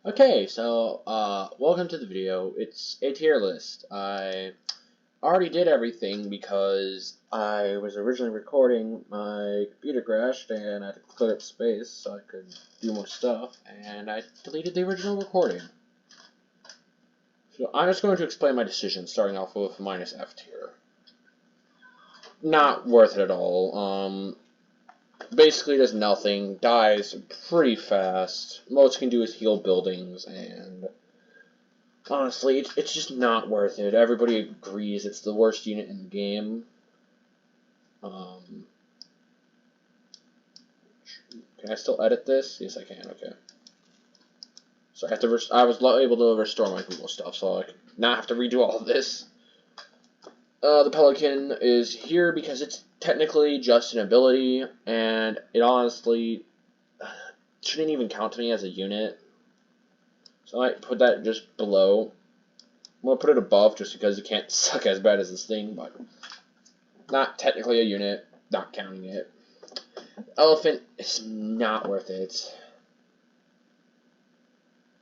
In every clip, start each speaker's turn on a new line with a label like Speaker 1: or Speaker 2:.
Speaker 1: Okay, so welcome to the video. It's a tier list. I already did everything because I was originally recording, my computer crashed and I had to clear up space so I could do more stuff, and I deleted the original recording. So I'm just going to explain my decision, starting off with minus F tier. Not worth it at all. Basically does nothing, dies pretty fast. Most it can do is heal buildings, and honestly, it's just not worth it. Everybody agrees it's the worst unit in the game. Can I still edit this? Yes, I can. Okay. So I was able to restore my Google stuff, so I could not have to redo all of this. The Pelican is here because it's technically just an ability, and it honestly shouldn't even count to me as a unit. So I might put that just below. I'm gonna put it above just because it can't suck as bad as this thing, but not technically a unit, not counting it. Elephant is not worth it.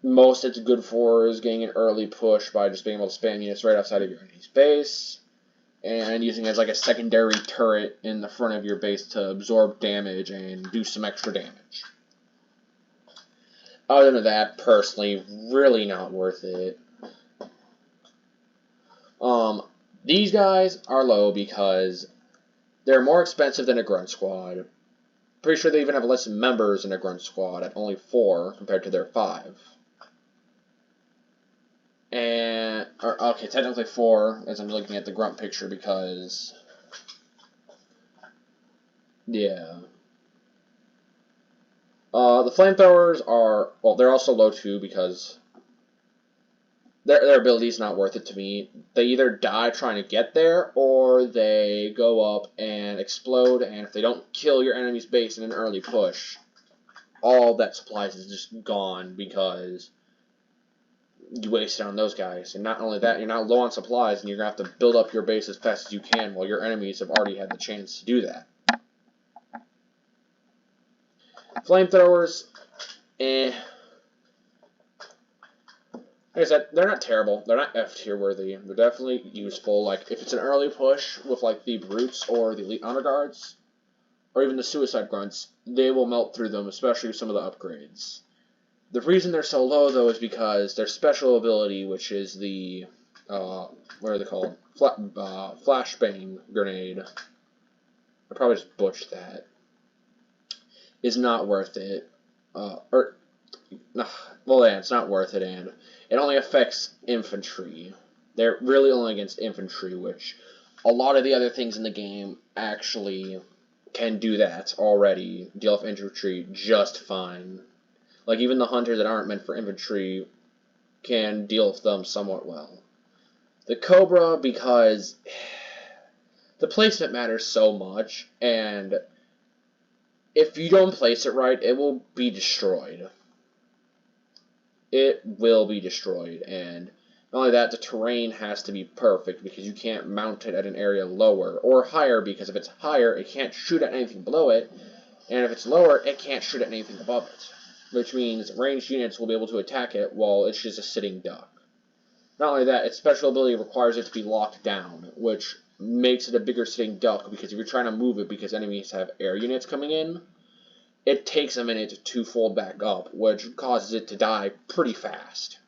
Speaker 1: Most it's good for is getting an early push by just being able to spam units right outside of your enemy's base, and using it as like a secondary turret in the front of your base to absorb damage and do some extra damage. Other than that, personally, really not worth it. These guys are low because they're more expensive than a Grunt Squad. Pretty sure they even have less members in a Grunt Squad at only 4 compared to their 5. Okay, technically 4 as I'm looking at the Grunt picture because, yeah. The flamethrowers are, well, they're also low too because their ability's not worth it to me. They either die trying to get there, or they go up and explode, and if they don't kill your enemy's base in an early push, all that supplies is just gone because you wasted on those guys. And not only that, you're not low on supplies, and you're going to have to build up your base as fast as you can while your enemies have already had the chance to do that. Flamethrowers, eh. Like I said, they're not terrible. They're not F tier worthy. They're definitely useful. Like, if it's an early push with, like, the Brutes or the Elite Honor Guards, or even the Suicide Grunts, they will melt through them, especially with some of the upgrades. The reason they're so low, though, is because their special ability, which is the, what are they called? Flashbang Grenade. I probably just butchered that. Is not worth it. Well, yeah, it's not worth it, and it only affects infantry. They're really only against infantry, which a lot of the other things in the game actually can do that already. Deal with infantry just fine. Like, even the hunters that aren't meant for infantry can deal with them somewhat well. The Cobra, because the placement matters so much, and if you don't place it right, it will be destroyed. It will be destroyed, and not only that, the terrain has to be perfect because you can't mount it at an area lower or higher, because if it's higher, it can't shoot at anything below it, and if it's lower, it can't shoot at anything above it, which means ranged units will be able to attack it while it's just a sitting duck. Not only that, its special ability requires it to be locked down, which makes it a bigger sitting duck, because if you're trying to move it because enemies have air units coming in, it takes a minute to fold back up, which causes it to die pretty fast.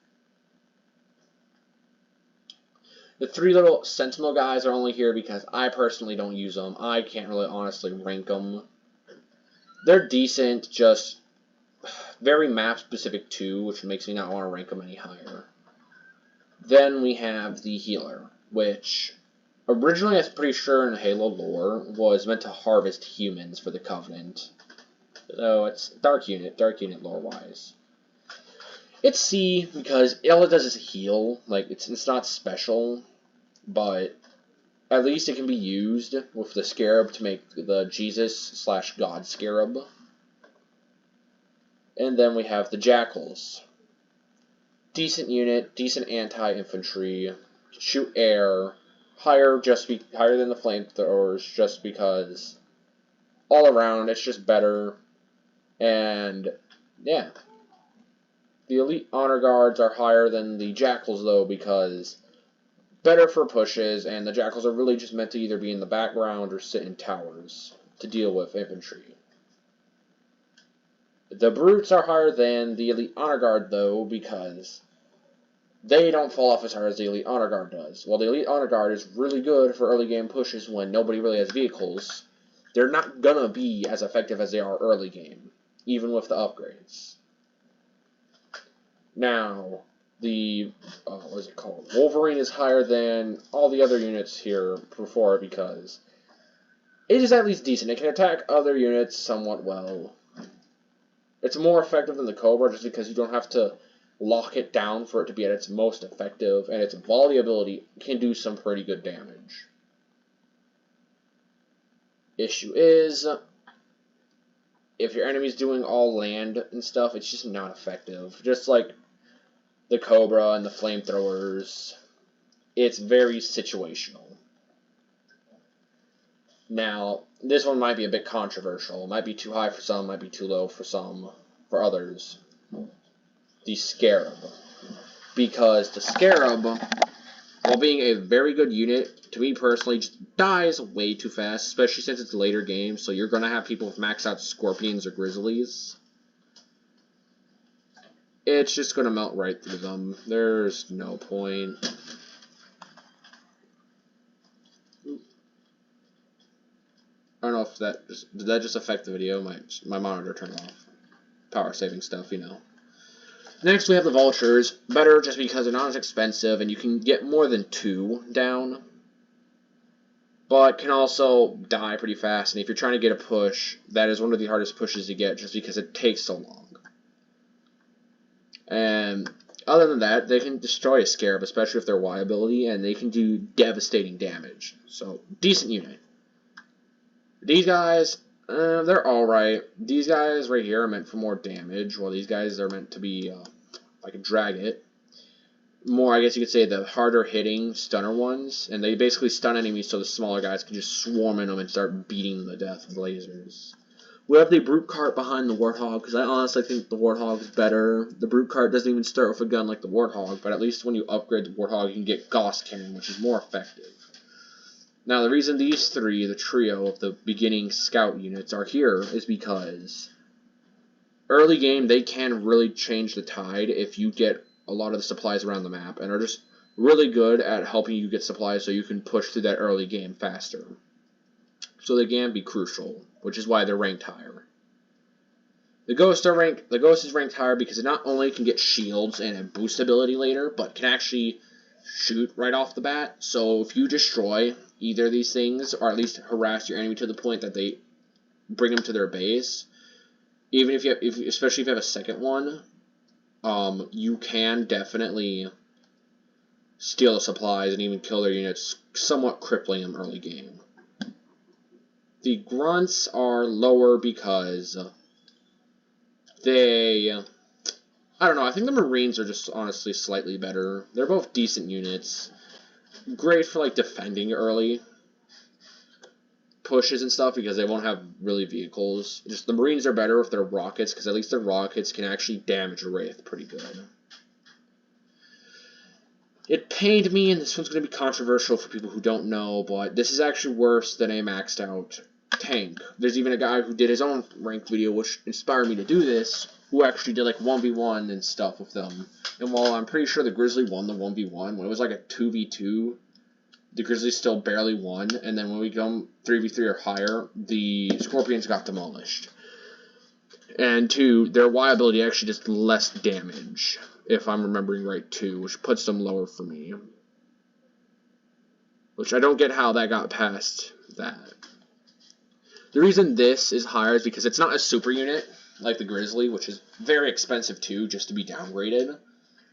Speaker 1: The 3 little Sentinel guys are only here because I personally don't use them. I can't really honestly rank them. They're decent, just very map-specific too, which makes me not want to rank them any higher. Then we have the Healer, which originally I'm pretty sure in Halo lore was meant to harvest humans for the Covenant. So it's Dark Unit lore-wise. It's C because all it does is heal. Like, it's not special, but at least it can be used with the Scarab to make the Jesus/God Scarab. And then we have the Jackals. Decent unit, decent anti-infantry, shoot air, higher than the flamethrowers just because all around it's just better, and yeah. The Elite Honor Guards are higher than the Jackals, though, because better for pushes, and the Jackals are really just meant to either be in the background or sit in towers to deal with infantry. The Brutes are higher than the Elite Honor Guard, though, because they don't fall off as hard as the Elite Honor Guard does. While the Elite Honor Guard is really good for early game pushes when nobody really has vehicles, they're not gonna be as effective as they are early game, even with the upgrades. Now, the, what is it called? Wolverine is higher than all the other units here before because it is at least decent. It can attack other units somewhat well. It's more effective than the Cobra just because you don't have to lock it down for it to be at its most effective, and its volley ability can do some pretty good damage. Issue is, if your enemy's doing all land and stuff, it's just not effective. Just like the Cobra and the flamethrowers, it's very situational. Now, this one might be a bit controversial. It might be too high for some, might be too low for some, for others. The Scarab. Because the Scarab, while being a very good unit, to me personally, just dies way too fast, especially since it's later games, so you're going to have people with maxed out Scorpions or Grizzlies. It's just going to melt right through them. There's no point. I don't know if that did that just affect the video. My monitor turned off. Power saving stuff, you know. Next we have the Vultures. Better just because they're not as expensive and you can get more than 2 down. But can also die pretty fast, and if you're trying to get a push, that is one of the hardest pushes to get just because it takes so long. And other than that, they can destroy a Scarab, especially if they're Y ability, and they can do devastating damage. So, decent unit. These guys, they're alright. These guys right here are meant for more damage, while these guys are meant to be, like a Dragget. More, I guess you could say, the harder hitting stunner ones, and they basically stun enemies so the smaller guys can just swarm in them and start beating them to death with lasers. We have the Brute Cart behind the Warthog, because I honestly think the Warthog is better. The Brute Cart doesn't even start with a gun like the Warthog, but at least when you upgrade the Warthog, you can get Gauss Cannon, which is more effective. Now, the reason these three, the trio of the beginning scout units, are here is because early game, they can really change the tide if you get a lot of the supplies around the map, and are just really good at helping you get supplies so you can push through that early game faster. So they can be crucial, which is why they're ranked higher. The Ghost is ranked higher because it not only can get shields and a boost ability later, but can actually shoot right off the bat. So if you destroy either of these things, or at least harass your enemy to the point that they bring them to their base, even if you have, especially if you have a second one, you can definitely steal the supplies and even kill their units, somewhat crippling them early game. The Grunts are lower because they, I don't know, I think the Marines are just honestly slightly better. They're both decent units. Great for like defending early pushes and stuff because they won't have really vehicles. Just the Marines are better with their rockets because at least their rockets can actually damage a Wraith pretty good. It pained me, and this one's going to be controversial for people who don't know, but this is actually worse than a maxed out tank. There's even a guy who did his own ranked video, which inspired me to do this, who actually did like 1v1 and stuff with them. And while I'm pretty sure the Grizzly won the 1v1, when it was like a 2v2, the Grizzlies still barely won, and then when we come 3v3 or higher, the Scorpions got demolished. And 2, their Y ability actually does less damage, if I'm remembering right too, which puts them lower for me. Which I don't get how that got past that. The reason this is higher is because it's not a super unit, like the Grizzly, which is very expensive too, just to be downgraded.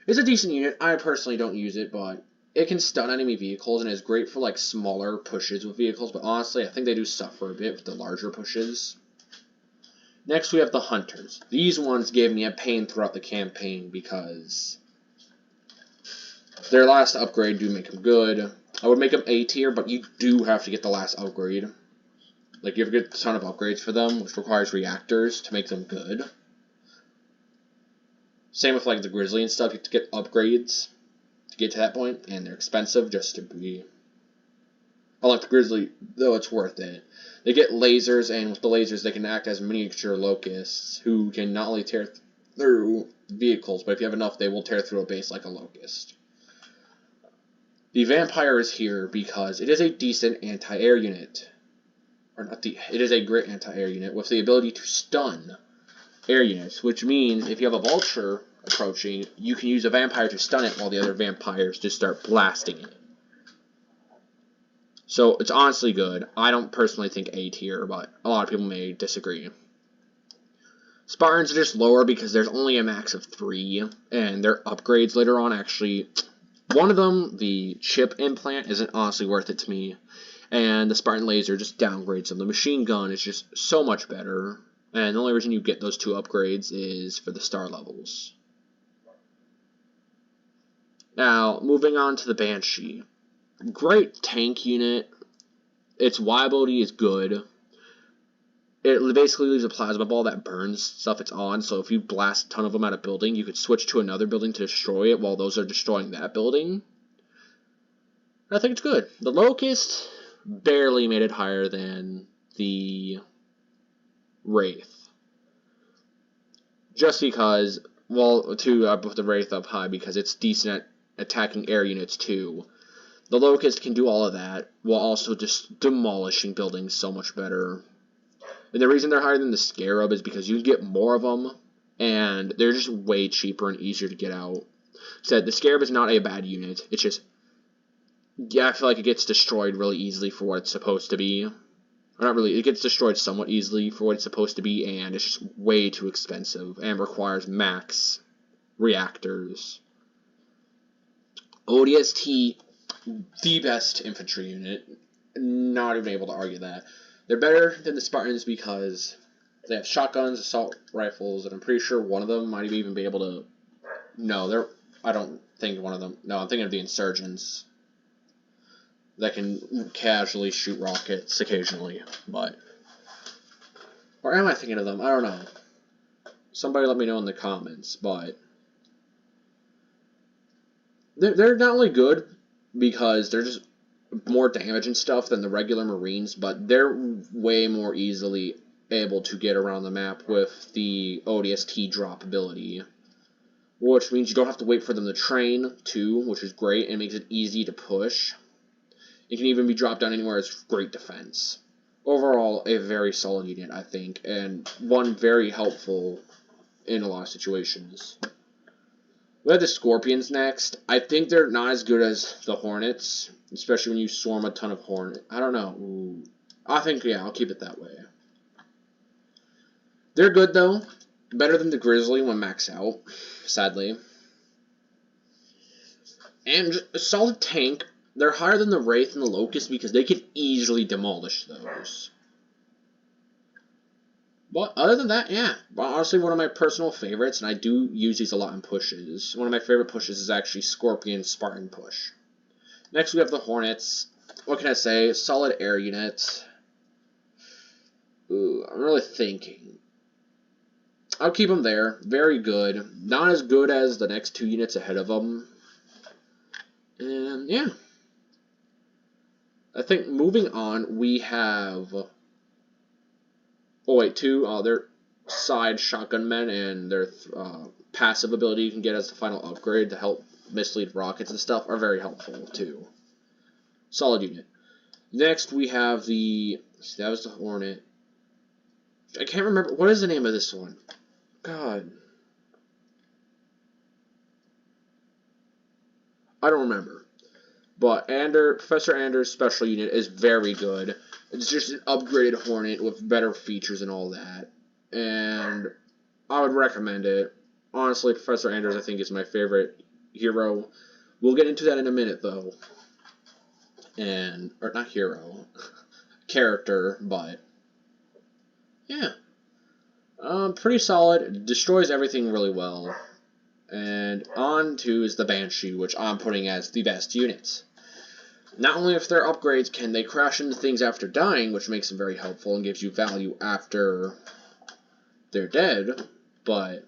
Speaker 1: It's a decent unit. I personally don't use it, but it can stun enemy vehicles and is great for like smaller pushes with vehicles, but honestly, I think they do suffer a bit with the larger pushes. Next, we have the Hunters. These ones gave me a pain throughout the campaign because their last upgrade do make them good. I would make them A tier, but you do have to get the last upgrade. Like, you have to get a ton of upgrades for them, which requires reactors to make them good. Same with like the Grizzly and stuff. You have to get upgrades to get to that point, and they're expensive just to be. Unlike the Grizzly, though, it's worth it. They get lasers, and with the lasers, they can act as miniature locusts who can not only tear through vehicles, but if you have enough, they will tear through a base like a locust. The Vampire is here because it is a decent anti-air unit. It is a great anti-air unit with the ability to stun air units, which means if you have a Vulture approaching, you can use a Vampire to stun it while the other Vampires just start blasting it. So it's honestly good. I don't personally think A tier, but a lot of people may disagree. Spartans are just lower because there's only a max of 3, and their upgrades later on actually... One of them, the chip implant, isn't honestly worth it to me, and the Spartan laser just downgrades them. The machine gun is just so much better, and the only reason you get those 2 upgrades is for the star levels. Now, moving on to the Banshee. Great tank unit. Its Y-ability is good. It basically leaves a plasma ball that burns stuff it's on, so if you blast a ton of them at a building, you could switch to another building to destroy it while those are destroying that building. I think it's good. The Locust barely made it higher than the Wraith. Just because, well, I put the Wraith up high because it's decent at attacking air units too. The Locust can do all of that, while also just demolishing buildings so much better. And the reason they're higher than the Scarab is because you can get more of them, and they're just way cheaper and easier to get out. So the Scarab is not a bad unit, it's just, yeah, I feel like it gets destroyed really easily for what it's supposed to be. Or not really, it gets destroyed somewhat easily for what it's supposed to be, and it's just way too expensive, and requires max reactors. ODST, the best infantry unit. Not even able to argue that. They're better than the Spartans because they have shotguns, assault rifles, and I'm pretty sure one of them might even be able to... No, I don't think one of them... No, I'm thinking of the Insurgents that can casually shoot rockets occasionally, but... Or am I thinking of them? I don't know. Somebody let me know in the comments, but... They're not only good because they're just more damage and stuff than the regular Marines, but they're way more easily able to get around the map with the ODST drop ability, which means you don't have to wait for them to train too, which is great, and makes it easy to push. It can even be dropped down anywhere as great defense. Overall, a very solid unit, I think, and one very helpful in a lot of situations. We have the Scorpions next. I think they're not as good as the Hornets, especially when you swarm a ton of Hornets. I don't know. Ooh. I think, yeah, I'll keep it that way. They're good, though. Better than the Grizzly when maxed out, sadly. And just a solid tank. They're higher than the Wraith and the Locust because they can easily demolish those. But other than that, yeah. Honestly, one of my personal favorites, and I do use these a lot in pushes. One of my favorite pushes is actually Scorpion Spartan push. Next, we have the Hornets. What can I say? Solid air unit. Ooh, I'm really thinking. I'll keep them there. Very good. Not as good as the next 2 units ahead of them. And, yeah. I think moving on, we have... Oh, wait, 2, their side shotgun men and their passive ability you can get as the final upgrade to help mislead rockets and stuff are very helpful, too. Solid unit. Next, we have the... That was the Hornet. I can't remember. What is the name of this one? God. I don't remember. But Professor Anders' special unit is very good. It's just an upgraded Hornet with better features and all that. And I would recommend it. Honestly, Professor Anders, I think, is my favorite hero. We'll get into that in a minute, though. Or not hero. Character, but... Yeah. Pretty solid. Destroys everything really well. And on to is the Banshee, which I'm putting as the best unit. Not only if their upgrades can they crash into things after dying, which makes them very helpful and gives you value after they're dead, but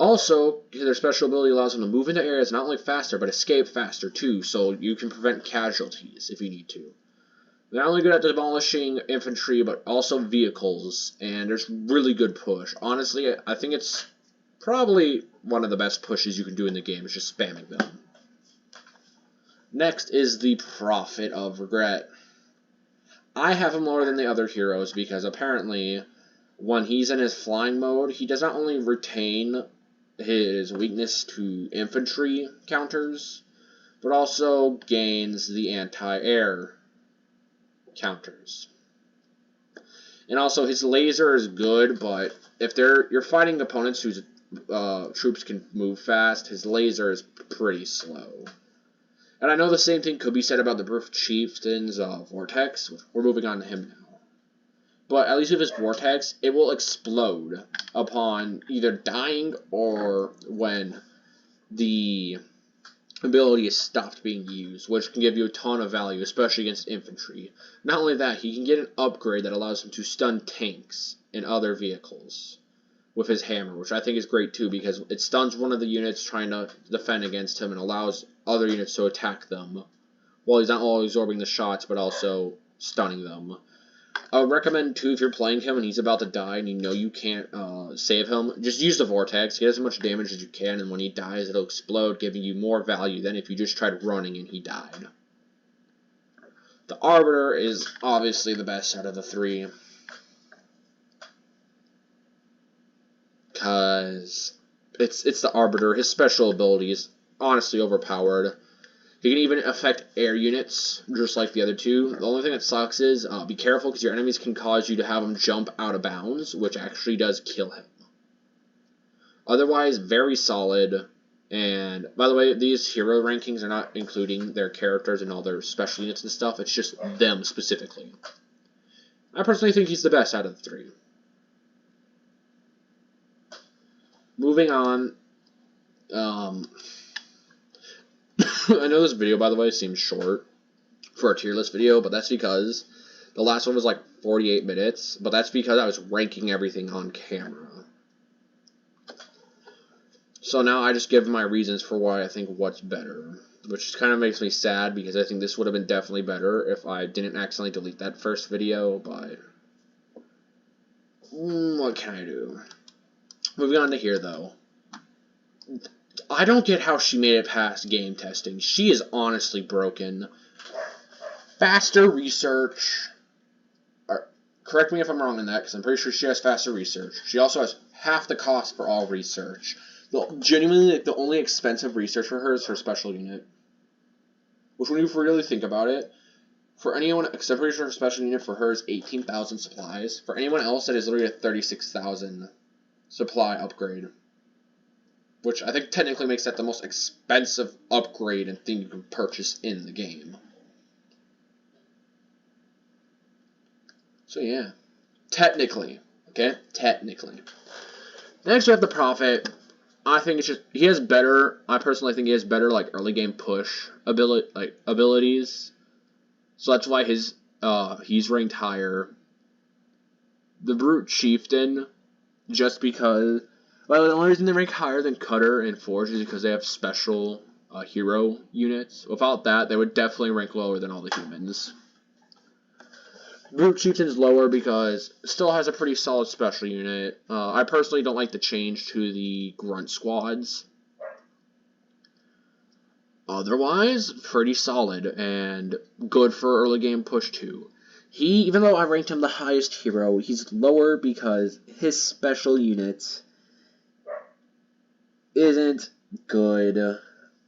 Speaker 1: Also, their special ability allows them to move into areas not only faster, but escape faster too, so you can prevent casualties if you need to. They're not only good at demolishing infantry, but also vehicles, and there's really good push. Honestly, I think it's probably one of the best pushes you can do in the game, is just spamming them. Next is the Prophet of Regret. I have him lower than the other heroes because apparently when he's in his flying mode, he does not only retain his weakness to infantry counters, but also gains the anti-air counters. And also his laser is good, but if you're fighting opponents whose troops can move fast, his laser is pretty slow. And I know the same thing could be said about the Brute Chieftain's Vortex. We're moving on to him now. But at least with his Vortex, it will explode upon either dying or when the ability is stopped being used, which can give you a ton of value, especially against infantry. Not only that, he can get an upgrade that allows him to stun tanks and other vehicles with his hammer, which I think is great too, because it stuns one of the units trying to defend against him and allows other units to attack them, while he's not only absorbing the shots, but also stunning them. I would recommend, too, if you're playing him and he's about to die and you know you can't save him, just use the Vortex, get as much damage as you can, and when he dies, it'll explode, giving you more value than if you just tried running and he died. The Arbiter is obviously the best out of the three, because it's the Arbiter. His special ability is honestly overpowered. He can even affect air units, just like the other two. The only thing that sucks is, be careful, because your enemies can cause you to have him jump out of bounds, which actually does kill him. Otherwise, very solid. And, by the way, these hero rankings are not including their characters and all their special units and stuff. It's just them specifically. I personally think he's the best out of the three. Moving on. I know this video, by the way, seems short for a tier list video, but that's because the last one was like 48 minutes, but that's because I was ranking everything on camera. So now I just give my reasons for why I think what's better, which kind of makes me sad because I think this would have been definitely better if I didn't accidentally delete that first video, but what can I do? Moving on to here, though. I don't get how she made it past game testing. She is honestly broken. Faster research. Correct me if I'm wrong in that, because I'm pretty sure she has faster research. She also has half the cost for all research. Genuinely, the only expensive research for her is her special unit. Which, when you really think about it, for anyone, except for her special unit, for her is 18,000 supplies. For anyone else, that is literally a 36,000 supply upgrade. Which I think technically makes that the most expensive upgrade and thing you can purchase in the game. So yeah. Technically. Okay? Technically. Next we have the Prophet. I think it's just, he has better, I personally think he has better, like, early game push abilities. So that's why he's ranked higher. The Brute Chieftain, just because, well, the only reason they rank higher than Cutter and Forge is because they have special hero units. Without that, they would definitely rank lower than all the humans. Brute Chieftain is lower because it still has a pretty solid special unit. I personally don't like the change to the Grunt Squads. Otherwise, pretty solid and good for early game push too. Even though I ranked him the highest hero, he's lower because his special unit isn't good,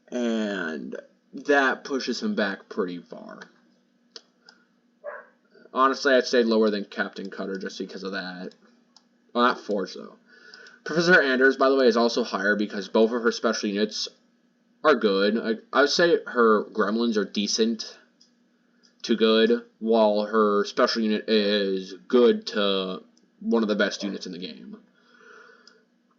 Speaker 1: and that pushes him back pretty far. Honestly, I'd say lower than Captain Cutter just because of that. Well, not Forge, though. Professor Anders, by the way, is also higher because both of her special units are good. I would say her gremlins are decent to good, while her special unit is good to one of the best units in the game.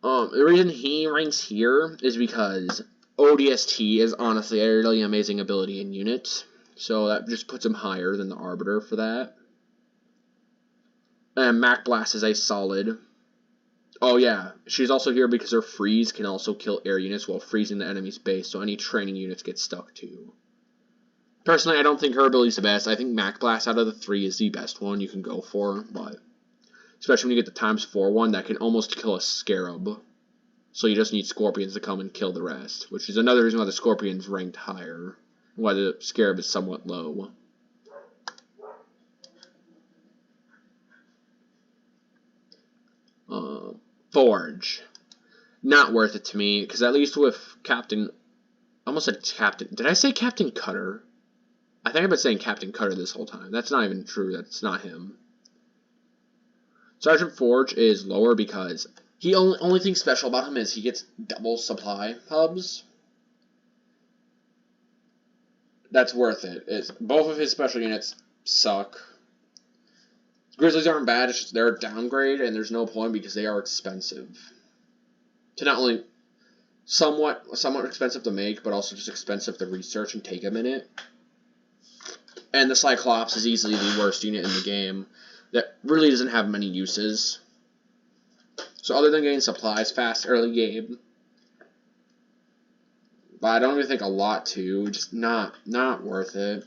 Speaker 1: The reason he ranks here is because ODST is honestly a really amazing ability in units, so that just puts him higher than the Arbiter for that. And Mac Blast is a solid Oh yeah, she's also here because her freeze can also kill air units while freezing the enemy's base, so any training units get stuck too. Personally, I don't think her ability's the best. I think Mac Blast out of the 3 is the best one you can go for, but especially when you get the ×4 one that can almost kill a Scarab. So you just need Scorpions to come and kill the rest, which is another reason why the Scorpion's ranked higher, why the Scarab is somewhat low. Forge. Not worth it to me, because at least with Captain... I almost said Captain... Did I say Captain Cutter? I think I've been saying Captain Cutter this whole time. That's not even true. That's not him. Sergeant Forge is lower because he only thing special about him is he gets double supply hubs. That's worth it. Both of his special units suck. Grizzlies aren't bad, it's just they're a downgrade, and there's no point because they are expensive. To not only somewhat expensive to make, but also just expensive to research and take a minute. And the Cyclops is easily the worst unit in the game that really doesn't have many uses. So other than getting supplies fast early game, but I don't even think a lot to, just not worth it.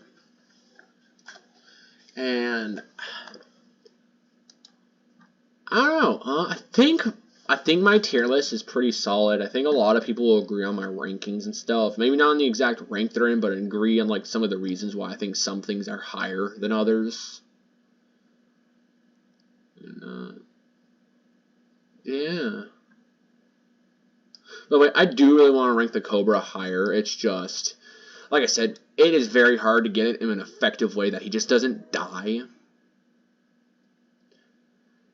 Speaker 1: And I don't know. I think my tier list is pretty solid. I think a lot of people will agree on my rankings and stuff. Maybe not on the exact rank they're in, but agree on like some of the reasons why I think some things are higher than others. And, yeah. But wait, I do really want to rank the Cobra higher. It's just, like I said, it is very hard to get it in an effective way that he just doesn't die.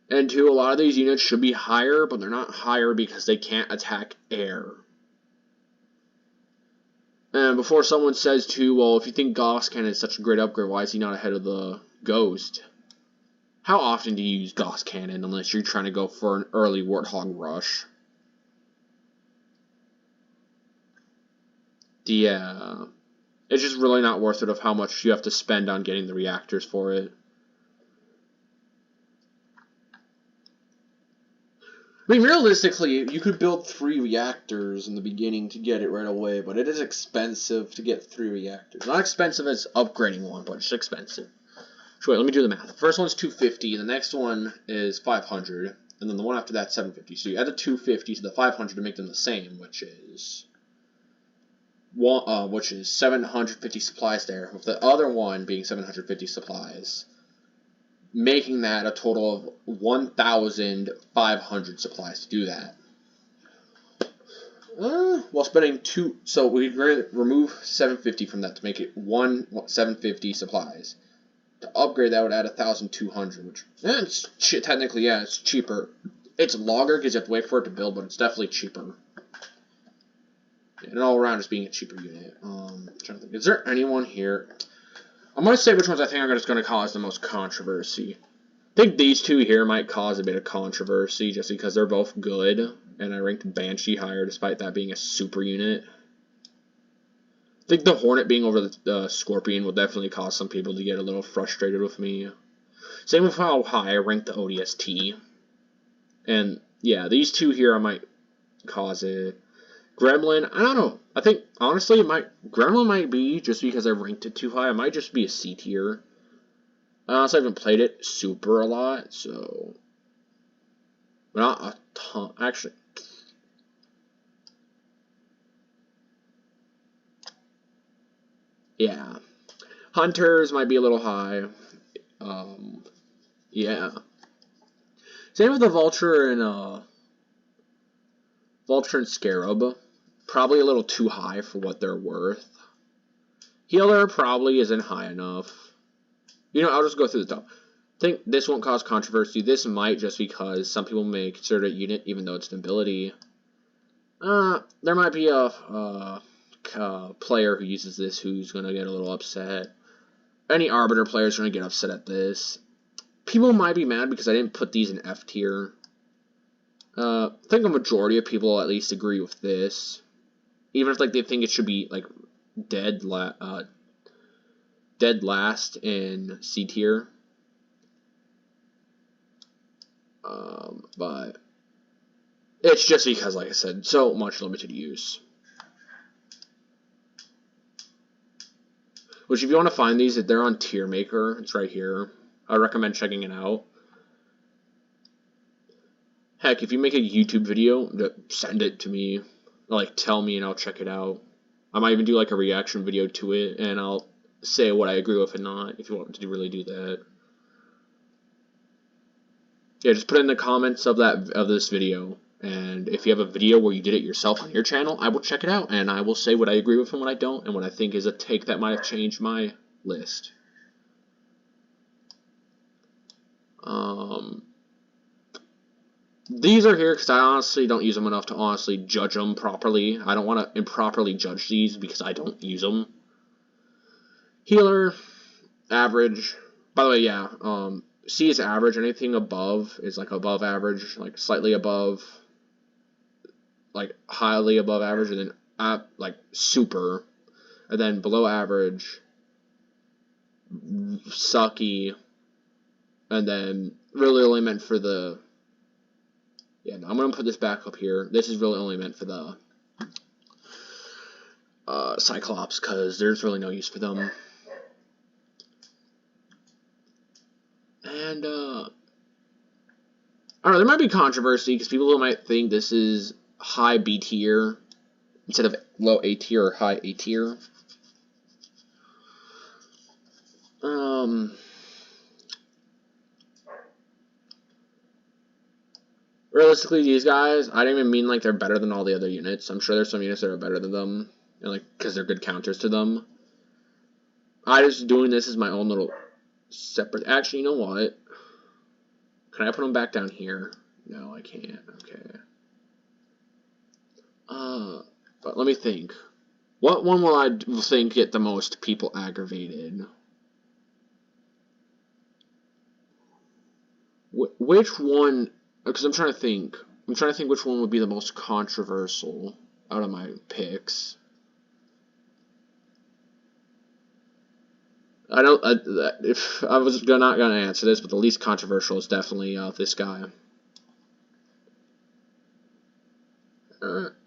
Speaker 1: And two, a lot of these units should be higher, but they're not higher because they can't attack air. And before someone says too, well, if you think Gauss Cannon is such a great upgrade, why is he not ahead of the Ghost? How often do you use Gauss Cannon unless you're trying to go for an early Warthog rush? Yeah. It's just really not worth it of how much you have to spend on getting the reactors for it. I mean, realistically, you could build 3 reactors in the beginning to get it right away, but it is expensive to get 3 reactors. Not expensive as upgrading one, but it's expensive. So wait, let me do the math. The first one's 250, the next one is 500, and then the one after that's 750. So you add the 250 to the 500 to make them the same, which is 750 supplies there, with the other one being 750 supplies, making that a total of 1,500 supplies to do that. While spending 2, so we remove 750 from that to make it 750 supplies. To upgrade that would add 1,200, which it's technically, yeah, it's cheaper. It's longer because you have to wait for it to build, but it's definitely cheaper. And all around just being a cheaper unit. I'm trying to think, is there anyone here? I'm going to say which ones I think are just going to cause the most controversy. I think these two here might cause a bit of controversy just because they're both good, and I ranked Banshee higher despite that being a super unit. I think the Hornet being over the Scorpion will definitely cause some people to get a little frustrated with me. Same with how high I ranked the ODST. And yeah, these two here I might cause it. Gremlin, I don't know. I think, honestly, Gremlin might be, just because I ranked it too high, it might just be a C tier. Honestly, I haven't played it super a lot, so... Not a ton, actually. Yeah. Hunters might be a little high. Yeah. Same with the Vulture and Scarab. Probably a little too high for what they're worth. Healer probably isn't high enough. You know, I'll just go through the top. I think this won't cause controversy. This might just because some people may consider it unit even though it's an ability. There might be a player who uses this who's going to get a little upset. Any Arbiter player is going to get upset at this. People might be mad because I didn't put these in F tier. I think a majority of people at least agree with this. Even if like they think it should be like dead last in C tier. But It's just because, like I said, so much limited use. Which, if you want to find these, they're on Tier Maker. It's right here. I recommend checking it out. Heck, if you make a YouTube video, send it to me. Like, tell me and I'll check it out. I might even do like a reaction video to it, and I'll say what I agree with and not, if you want to really do that. Yeah, just put it in the comments of this video. And if you have a video where you did it yourself on your channel, I will check it out, and I will say what I agree with and what I don't, and what I think is a take that might have changed my list. These are here because I honestly don't use them enough to honestly judge them properly. I don't want to improperly judge these because I don't use them. Healer, average. By the way, yeah, C is average. Anything above is like above average, like slightly above, like highly above average, and then like super, and then below average, sucky, and then really only meant for the. Yeah, no, I'm gonna put this back up here. This is really only meant for the Cyclops, because there's really no use for them. And I don't know, there might be controversy because people might think this is high B tier instead of low A tier or high A tier. Realistically, these guys, I don't even mean like they're better than all the other units. I'm sure there's some units that are better than them, and like because they're good counters to them. I just doing this as my own little separate. Actually, you know what? Can I put them back down here? No, I can't. Okay. But let me think. What one will I think get the most people aggravated? Which one? Because I'm trying to think. I'm trying to think which one would be the most controversial out of my picks. I don't. If I was not gonna answer this, but the least controversial is definitely this guy.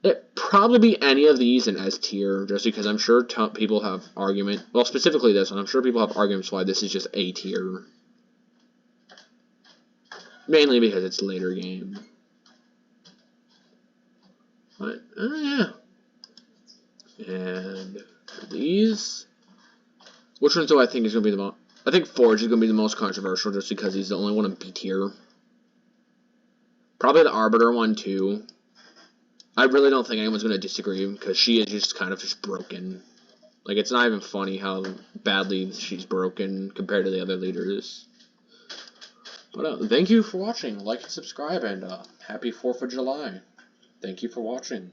Speaker 1: It probably be any of these in S tier, just because I'm sure people have argument. Well, specifically this one, I'm sure people have arguments why this is just A tier. Mainly because it's later game. But yeah. And these, which ones do I think is gonna be the most? I think Forge is gonna be the most controversial, just because he's the only one in B tier. Probably the Arbiter one too. I really don't think anyone's gonna disagree because she is just kind of just broken. Like, it's not even funny how badly she's broken compared to the other leaders. But thank you for watching. Like and subscribe, and happy 4th of July. Thank you for watching.